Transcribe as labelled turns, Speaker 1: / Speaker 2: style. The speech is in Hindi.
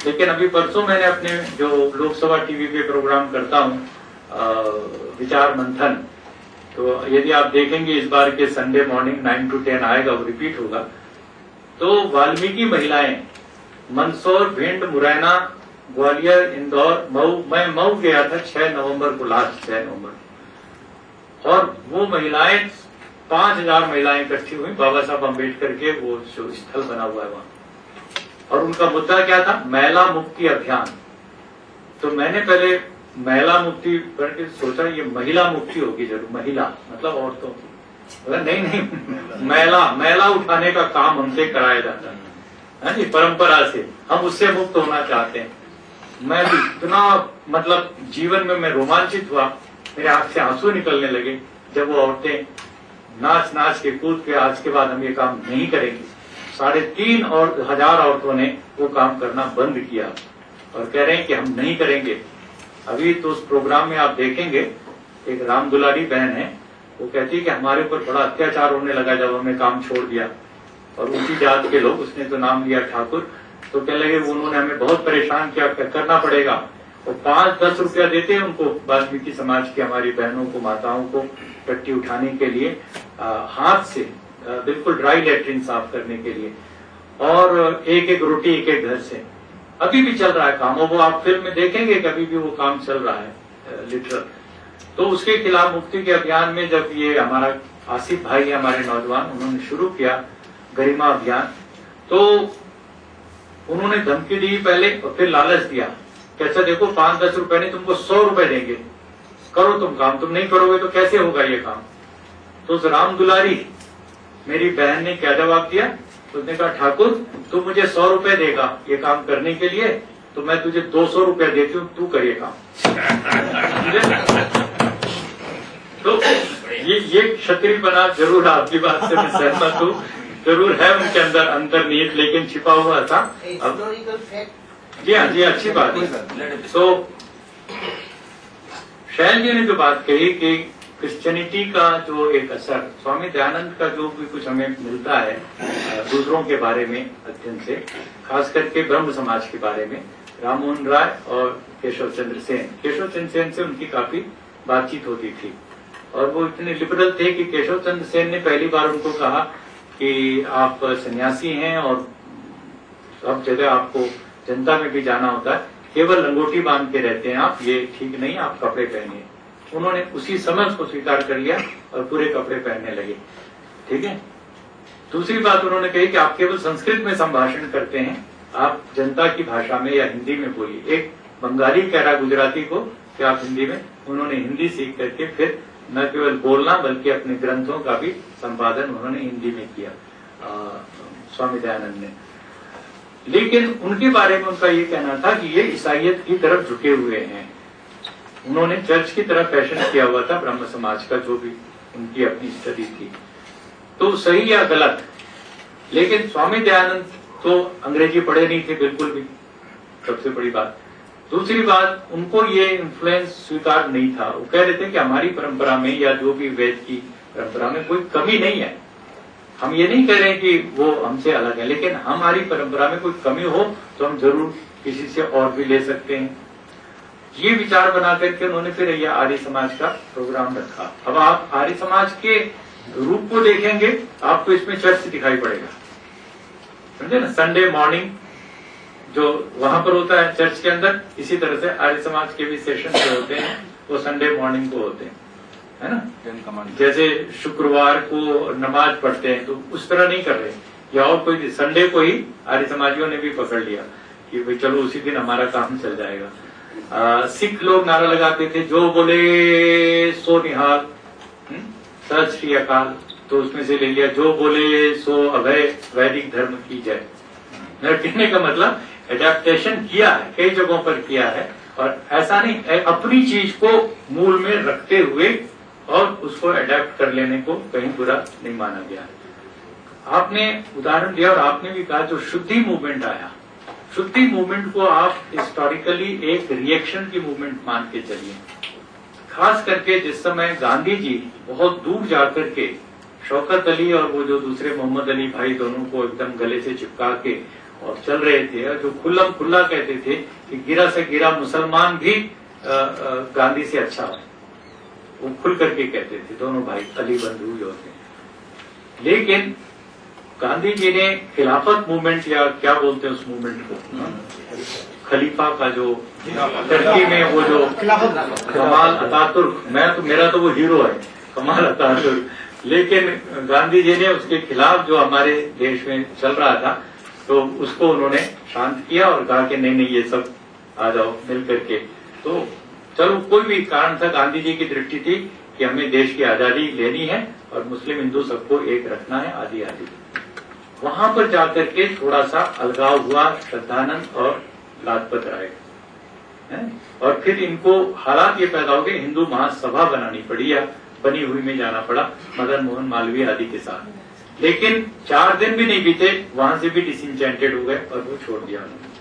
Speaker 1: लेकिन अभी परसों मैंने अपने जो लोकसभा टीवी पे प्रोग्राम करता हूँ विचार मंथन, तो यदि आप देखेंगे इस बार के संडे मॉर्निंग 9 to 10 आएगा, वो रिपीट होगा। तो वाल्मीकि महिलाएं मंदसौर, भिंड, मुरैना, ग्वालियर, इंदौर, मऊ, मैं मऊ गया था 6 नवंबर को, लास्ट 6 नवंबर, और वो महिलाएं 5000 महिलाएं इकट्ठी हुई बाबा साहब अम्बेडकर के वो जो स्थल बना हुआ है वहां, और उनका मुद्दा क्या था? महिला मुक्ति अभियान। तो मैंने पहले महिला मुक्ति करके सोचा ये महिला मुक्ति होगी जरूर, महिला मतलब औरतों की, नहीं महिला उठाने का काम हमसे कराया जाता है जी, परंपरा से हम उससे मुक्त होना चाहते हैं। मैं भी इतना मतलब जीवन में मैं रोमांचित हुआ, मेरे आंख से आंसू निकलने लगे जब वो औरतें नाच नाच के कूद के आज के बाद हम ये काम नहीं करेंगे। 3,500 औरतों ने वो काम करना बंद किया और कह रहे हैं कि हम नहीं करेंगे। अभी तो उस प्रोग्राम में आप देखेंगे एक राम दुलारी बहन है, वो कहती है कि हमारे ऊपर बड़ा अत्याचार होने लगा जब हमने काम छोड़ दिया, और ऊंची जात के लोग, उसने तो नाम लिया ठाकुर, तो कह लगे उन्होंने हमें बहुत परेशान किया, करना पड़ेगा। और 5-10 रुपया देते हैं उनको, वाल्मीकि समाज की हमारी बहनों को, माताओं को टट्टी उठाने के लिए, हाथ से बिल्कुल ड्राई लेटरिन साफ करने के लिए, और एक रोटी एक घर से। अभी भी चल रहा है काम, और वो आप फिल्म में देखेंगे कभी भी वो काम चल रहा है लिटरल। तो उसके खिलाफ मुक्ति के अभियान में जब ये हमारा आसिफ भाई है, हमारे नौजवान, उन्होंने शुरू किया गरिमा अभियान, तो उन्होंने धमकी दी पहले और फिर लालच दिया, कैसा देखो 5-10 रुपए नहीं, तुमको 100 रुपए देंगे, करो तुम काम, तुम नहीं करोगे तो कैसे होगा ये काम। तो उस राम दुलारी मेरी बहन ने क्या जवाब दिया? उसने कहा ठाकुर तू मुझे 100 रुपए देगा ये काम करने के लिए, तो मैं तुझे 200 रुपए देती हूँ, तू कर ये काम। तो ये क्षत्रिय बना जरूर, आपकी बात से मैं सहमत हूँ, जरूर है उनके अंदर अंतर्निहित, लेकिन छिपा हुआ था। जी हाँ, जी अच्छी बात है। तो शैल जी ने जो बात कही कि क्रिश्चियनिटी का जो एक असर, स्वामी दयानंद का जो भी कुछ हमें मिलता है दूसरों के बारे में अध्ययन से, खास करके ब्रह्म समाज के बारे में, राम मोहन राय और केशव चंद्र सेन से उनकी काफी बातचीत होती थी, और वो इतने लिबरल थे कि केशव चंद्र सेन ने पहली बार उनको कहा कि आप सन्यासी हैं और सब जगह आपको जनता में भी जाना होता है, केवल लंगोटी बांध के रहते हैं आप, ये ठीक नहीं, आप कपड़े पहनिए। उन्होंने उसी समय उसको स्वीकार कर लिया और पूरे कपड़े पहनने लगे। ठीक है। दूसरी बात उन्होंने कही कि आप केवल संस्कृत में संभाषण करते हैं, आप जनता की भाषा में या हिंदी में बोलिए। एक बंगाली कह रहा गुजराती को कि आप हिंदी में, उन्होंने हिंदी सीख करके फिर न केवल बोलना बल्कि अपने ग्रंथों का भी संपादन उन्होंने हिंदी में किया, स्वामी दयानंद ने। लेकिन उनके बारे में उनका ये कहना था कि ये ईसाइयत की तरफ झुके हुए हैं। उन्होंने चर्च की तरफ फैशन किया हुआ था ब्रह्म समाज का, जो भी उनकी अपनी स्टडी थी, तो सही या गलत। लेकिन स्वामी दयानंद तो अंग्रेजी पढ़े नहीं थे बिल्कुल भी, सबसे बड़ी बात। दूसरी बात, उनको ये इन्फ्लुएंस स्वीकार नहीं था। वो कह रहे थे कि हमारी परंपरा में या जो भी वेद की परंपरा में कोई कमी नहीं है। हम ये नहीं कह रहे कि वो हमसे अलग है, लेकिन हमारी परंपरा में कोई कमी हो तो हम जरूर किसी से और भी ले सकते हैं। ये विचार बना करके उन्होंने फिर यह आर्य समाज का प्रोग्राम रखा। अब आप आर्य समाज के रूप को देखेंगे, आपको इसमें चर्च दिखाई पड़ेगा, समझे ना। संडे मॉर्निंग जो वहां पर होता है चर्च के अंदर, इसी तरह से आर्य समाज के भी सेशन जो होते हैं वो संडे मॉर्निंग को होते हैं, है ना। जैसे शुक्रवार को नमाज पढ़ते हैं तो उस तरह नहीं कर रहे, या और कोई संडे को ही आर्य समाजियों ने भी पकड़ लिया कि भाई चलो उसी दिन हमारा काम चल जाएगा। सिख लोग नारा लगाते थे, जो बोले सो निहाल, सत श्री अकाल, तो उसमें से ले लिया जो बोले सो अभय, वैदिक धर्म की जय। मेरा कहने का मतलब एडेप्टेशन किया है, कई जगहों पर किया है, और ऐसा नहीं अपनी चीज को मूल में रखते हुए और उसको एडेप्ट कर लेने को कहीं बुरा नहीं माना गया। आपने उदाहरण दिया और आपने भी कहा जो शुद्धि मूवमेंट आया, शुद्धि मूवमेंट को आप हिस्टोरिकली एक रिएक्शन की मूवमेंट मान के चलिए। खास करके जिस समय गांधी जी बहुत दूर जाकर के शौकत अली और वो जो दूसरे मोहम्मद अली भाई दोनों को एकदम गले से चिपका के और चल रहे थे, और जो खुल्लम खुल्ला कहते थे कि गिरा से गिरा मुसलमान भी गांधी से अच्छा है, वो खुल करके कहते थे दोनों भाई अली बंधु जो थे। लेकिन गांधी जी ने खिलाफत मूवमेंट, या क्या बोलते हैं उस मूवमेंट को, खलीफा का जो टर्की में वो जो कमाल अतातुर्क, मेरा तो वो हीरो है कमाल अतातुर्क, लेकिन गांधी जी ने उसके खिलाफ जो हमारे देश में चल रहा था तो उसको उन्होंने शांत किया और कहा कि नहीं ये सब आ जाओ मिल करके। तो चलो कोई भी कारण था, गांधी जी की दृष्टि थी कि हमें देश की आजादी लेनी है और मुस्लिम हिंदू सबको एक रखना है, आदि आदि। वहां पर जाकर के थोड़ा सा अलगाव हुआ श्रद्धानंद और लाजपत राय, और फिर इनको हालात ये पैदा हो गए, हिंदू महासभा बनानी पड़ी या बनी हुई में जाना पड़ा मदन मोहन मालवीय आदि के साथ। लेकिन 4 दिन भी नहीं बीते, वहां से भी डिसइंचेंटेड हो गए और वो छोड़ दिया उन्होंने।